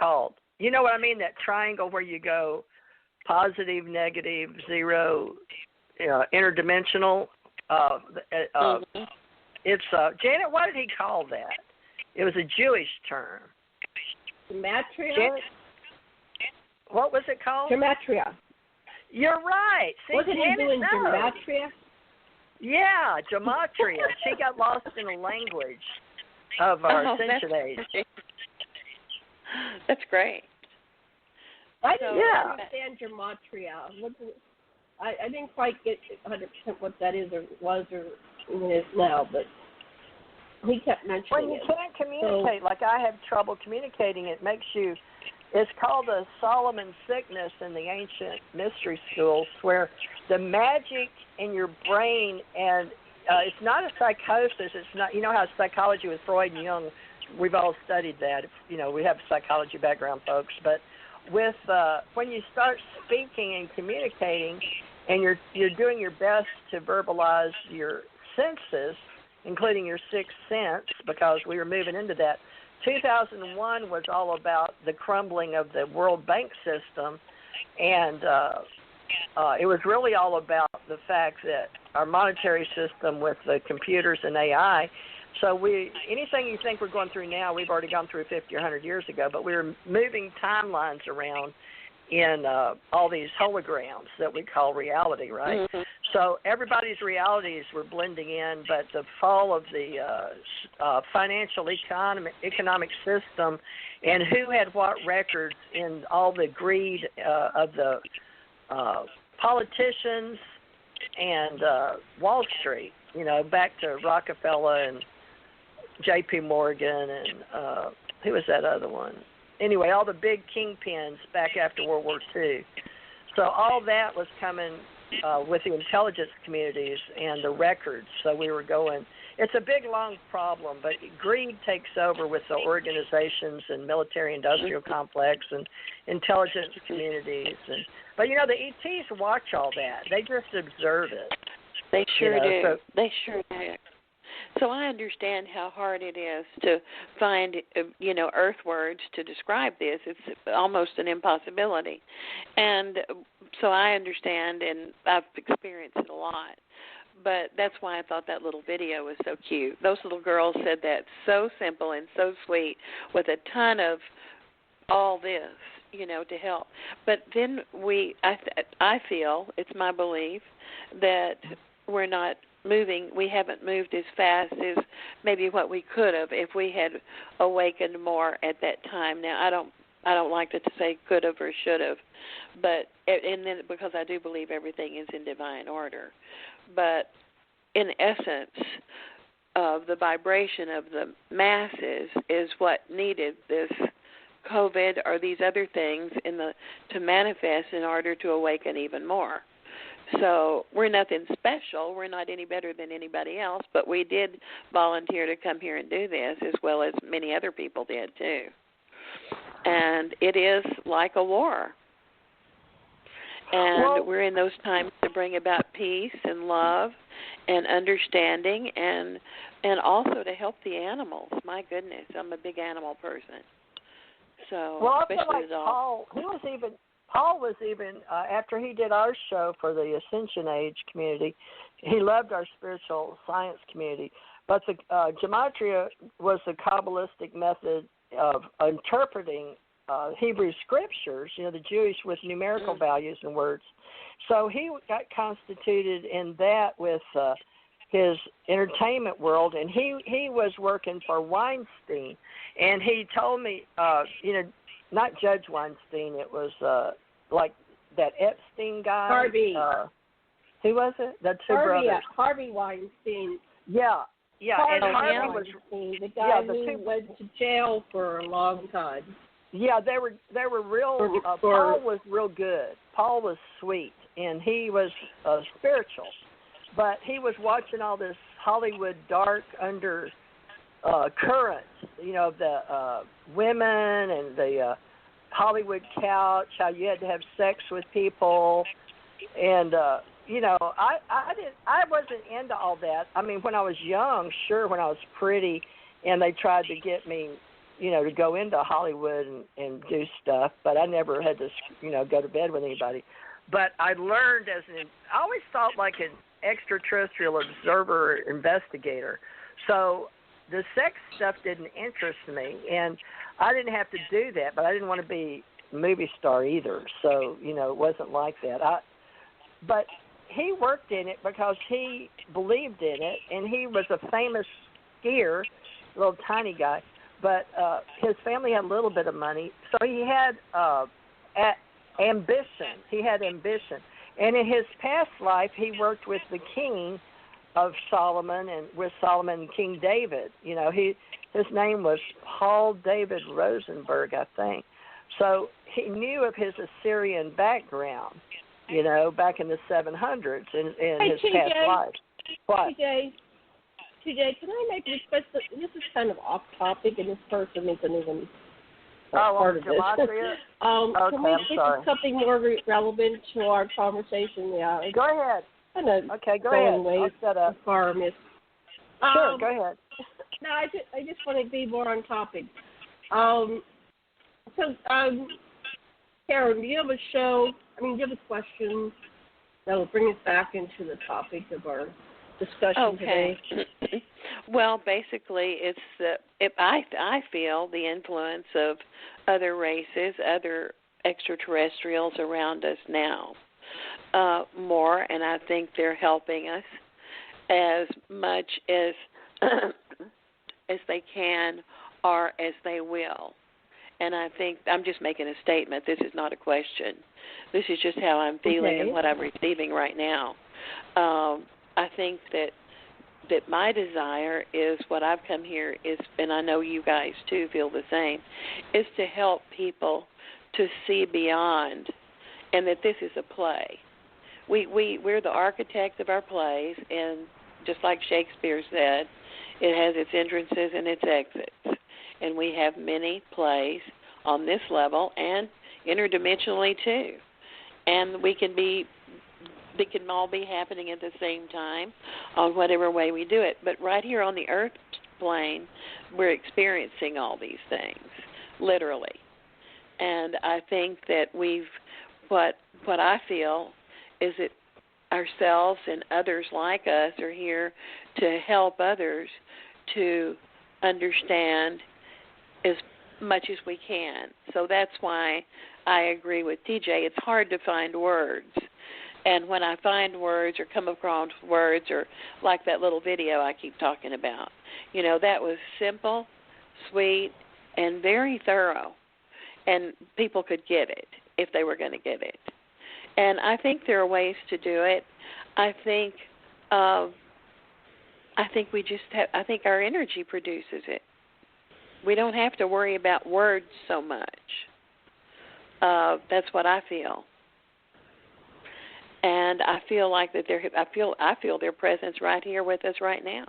called? You know what I mean? That triangle where you go positive, negative, zero, interdimensional. It's Janet. What did he call that? It was a Jewish term. Gematria. Janet, what was it called? Gematria. You're right. See, Wasn't he doing gematria? Yeah, gematria. She got lost in the language of our Ascension age. That's great. I didn't understand gematria. I didn't quite get 100% what that is or was or even is now, but he kept mentioning it. When you can't communicate, like I have trouble communicating, it makes you. It's called the Solomon sickness in the ancient mystery schools, where the magic in your brain, and it's not a psychosis. It's not. You know how psychology with Freud and Jung, we've all studied that. We have psychology background, folks. But with when you start speaking and communicating, and you're doing your best to verbalize your senses, including your sixth sense, because we were moving into that. 2001 was all about the crumbling of the World Bank system, and it was really all about the fact that our monetary system with the computers and AI. So anything you think we're going through now, we've already gone through 50 or 100 years ago, but we were moving timelines around in all these holograms that we call reality, right? Mm-hmm. So everybody's realities were blending in, but the fall of the financial economic system and who had what records in all the greed of the politicians and Wall Street, back to Rockefeller and J.P. Morgan and who was that other one? Anyway, all the big kingpins back after World War II. So all that was coming with the intelligence communities and the records. So we were going, it's a big, long problem, but greed takes over with the organizations and military-industrial complex and intelligence communities. But, the ETs watch all that. They just observe it. They sure do. They sure do. So I understand how hard it is to find, Earth words to describe this. It's almost an impossibility. And so I understand, and I've experienced it a lot. But that's why I thought that little video was so cute. Those little girls said that so simple and so sweet with a ton of all this, to help. But then I feel, it's my belief, that we're not moving. We haven't moved as fast as maybe what we could have if we had awakened more at that time. Now, I don't like to say could have or should have, but and then because I do believe everything is in divine order. But in essence, the vibration of the masses is what needed this COVID or these other things to manifest in order to awaken even more. So we're nothing special. We're not any better than anybody else, but we did volunteer to come here and do this as well as many other people did too. And it is like a war. And we're in those times to bring about peace and love and understanding and also to help the animals. My goodness, I'm a big animal person. So I feel like Paul was even after he did our show for the Ascension Age community, he loved our spiritual science community. But the gematria was the Kabbalistic method of interpreting Hebrew scriptures, the Jewish with numerical values and words. So he got constituted in that with his entertainment world, and he was working for Weinstein. And he told me, not Judge Weinstein, it was like that Epstein guy. Harvey. Who was it? The two brothers. Harvey Weinstein. Yeah. Harvey and Harvey was the guy who went to jail for a long time. Yeah, they were real. Paul was real good. Paul was sweet, and he was spiritual, but he was watching all this Hollywood dark under current. The women and the Hollywood couch. How you had to have sex with people, and I wasn't into all that. I mean, when I was young, sure, when I was pretty, and they tried to get me, to go into Hollywood and do stuff, but I never had to, go to bed with anybody. But I learned I always felt like an extraterrestrial observer or investigator. So the sex stuff didn't interest me, and I didn't have to do that, but I didn't want to be a movie star either. So, it wasn't like that. But he worked in it because he believed in it, and he was a famous skier, little tiny guy, but his family had a little bit of money, so he had ambition. He had ambition. And in his past life, he worked with the king of Solomon and with Solomon and King David. His name was Paul David Rosenberg, I think. So he knew of his Assyrian background, back in the 700s in his past life. What? TJ, can I make a request? This is kind of off topic, and this person isn't even part of this. Okay, can we get something more relevant to our conversation? Yeah. Go ahead. Okay, go ahead. I'll set up. Far, miss. Sure, go ahead. No, I just want to be more on topic. Karen, do you have a show? Do you have a question that will bring us back into the topic of our discussion today? Well, basically, I feel the influence of other races, other extraterrestrials around us now more, and I think they're helping us as much as as they can or as they will. And I think I'm just making a statement. This is not a question. This is just how I'm feeling and what I'm receiving right now. I think that my desire is what I've come here is, and I know you guys too feel the same, is to help people to see beyond, and that this is a play. We're the architects of our plays, and just like Shakespeare said, it has its entrances and its exits. And we have many plays on this level and interdimensionally too. And they can all be happening at the same time on whatever way we do it. But right here on the earth plane, we're experiencing all these things, literally. And I think that what I feel is that ourselves and others like us are here to help others to understand as much as we can. So that's why I agree with TJ. It's hard to find words. And when I find words or come across words, or like that little video I keep talking about, that was simple, sweet, and very thorough. And people could get it if they were going to get it. And I think there are ways to do it. I think our energy produces it. We don't have to worry about words so much. That's what I feel. And I feel like that I feel their presence right here with us right now.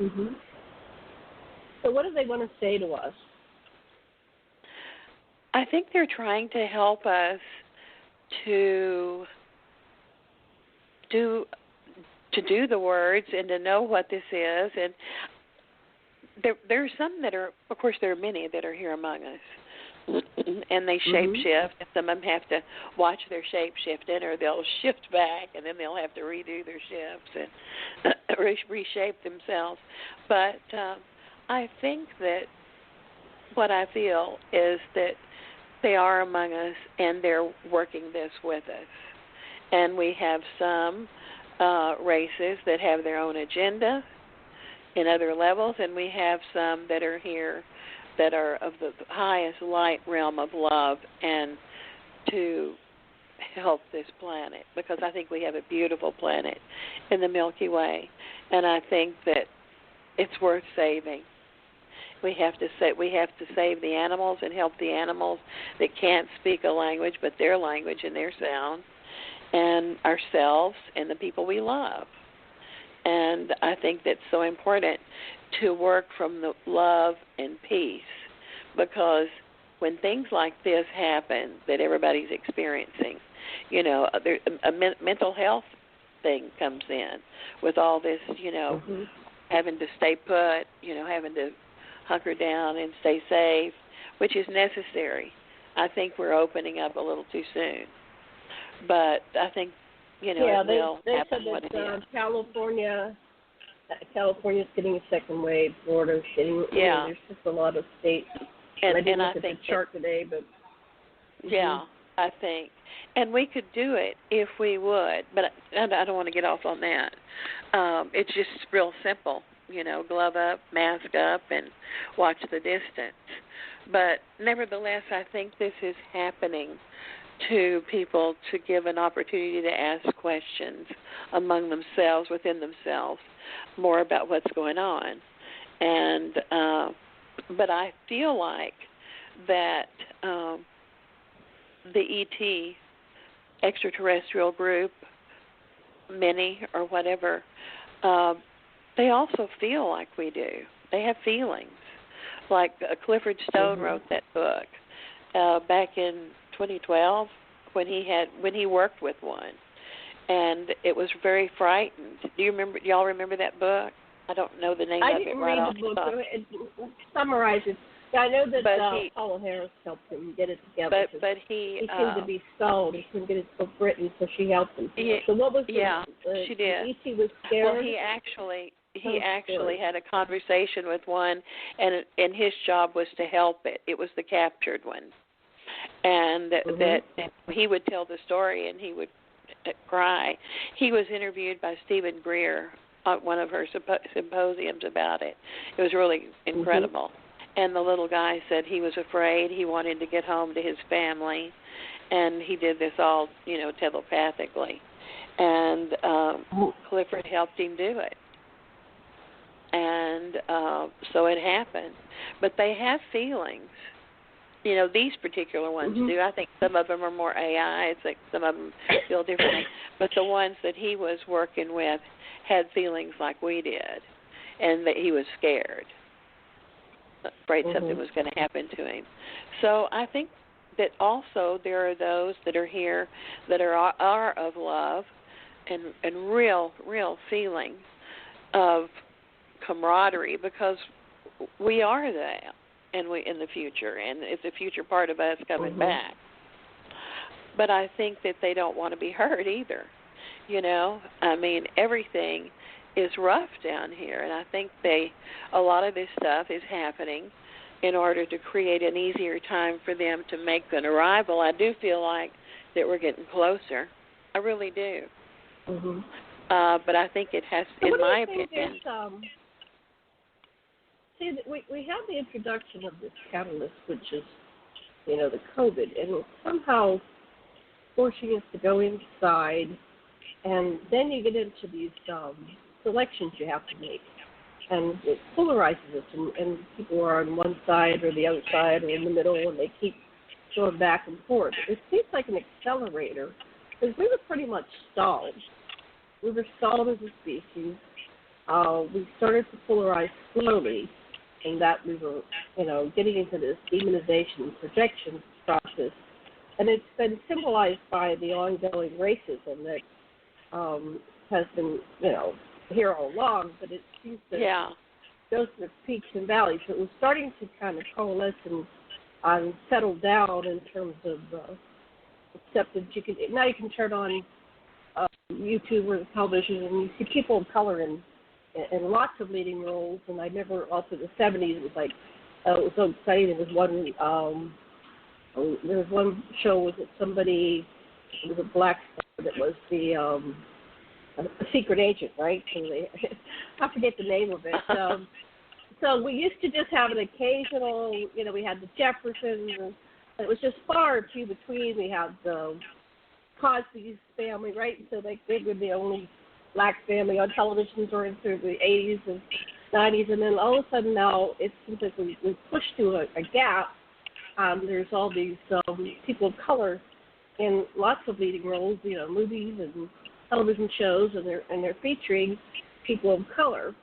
Mhm. So what do they want to say to us? I think they're trying to help us to do the words and to know what this is. And there are some that are, of course, there are many that are here among us, and they shape shift. Some of them have to watch their shape shifting, or they'll shift back, and then they'll have to redo their shifts and reshape themselves. But I think that what I feel is that they are among us, and they're working this with us. And we have some races that have their own agenda in other levels, and we have some that are here that are of the highest light realm of love and to help this planet, because I think we have a beautiful planet in the Milky Way, and I think that it's worth saving. We have to save the animals and help the animals that can't speak a language but their language and their sound, and ourselves and the people we love. And I think that's so important to work from the love and peace, because when things like this happen that everybody's experiencing, a mental health thing comes in with all this, having to stay put, having to hunker down and stay safe, which is necessary. I think we're opening up a little too soon. But I think, it will happen what it is. California's getting a second wave. Florida's getting. There's just a lot of states. And I didn't I look at think the chart today, but. Yeah, I think. And we could do it if we would, but I don't want to get off on that. It's just real simple, glove up, mask up, and watch the distance. But nevertheless, I think this is happening to people to give an opportunity to ask questions among themselves, within themselves, more about what's going on. And but I feel like that the ET extraterrestrial group, many or whatever, they also feel like we do. They have feelings. Like Clifford Stone wrote that book back in 2012 when he worked with one, and it was very frightened. Do y'all remember that book? I don't know the name of it right off the top. I didn't read the book. Summarize it. Yeah, I know that Paula Harris helped him get it together. But he seemed to be stalled. He couldn't get his book written, so she helped him. So what was she did. The ET was scared? Well, he actually had a conversation with one, and his job was to help it. It was the captured one, and that he would tell the story, and he would cry. He was interviewed by Stephen Greer at one of her symposiums about it. It was really incredible. And the little guy said he was afraid. He wanted to get home to his family, and he did this all, telepathically. And Clifford helped him do it. And so it happened. But they have feelings. These particular ones do. I think some of them are more AI. It's like some of them feel differently. But the ones that he was working with had feelings like we did, and that he was scared. Afraid something was going to happen to him. So I think that also there are those that are here that are of love and real feeling of camaraderie, because we are that, and we in the future, and it's a future part of us coming back. But I think that they don't want to be hurt either. I mean, everything is rough down here, and I think a lot of this stuff is happening in order to create an easier time for them to make an arrival. I do feel like that we're getting closer. I really do. But I think it has, in my opinion. We have the introduction of this catalyst, which is, the COVID, and it's somehow forcing us to go inside, and then you get into these selections you have to make, and it polarizes us, and people are on one side or the other side or in the middle, and they keep going back and forth. It seems like an accelerator, because we were pretty much stalled. We were stalled as a species. We started to polarize slowly, and that we were, getting into this demonization and projection process, and it's been symbolized by the ongoing racism that has been, here all along, but it seems to go through peaks and valleys. So it was starting to kind of coalesce and settle down in terms of acceptance. Now you can turn on YouTube or television, and you see people of color in lots of leading roles. And I remember also the 70s, it was like, it was so exciting. There was one show, was it somebody, it was a black star that was the a secret agent, right? I forget the name of it. So we used to just have an occasional, we had the Jeffersons, and it was just far and few between. We had the Cosby's family, right? So they were the only black family on television during through the 80s and 90s, and then all of a sudden now it seems like we pushed through a gap. There's all these people of color in lots of leading roles, movies and television shows, and they're featuring people of color.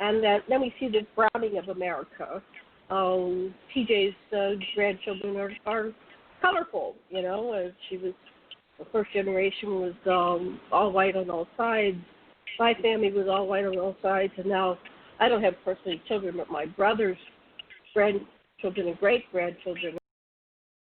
And then we see this browning of America. TJ's grandchildren are colorful, She was, the first generation was all white on all sides. My family was all white on all sides, and now I don't have personally children, but my brothers grandchildren and great grandchildren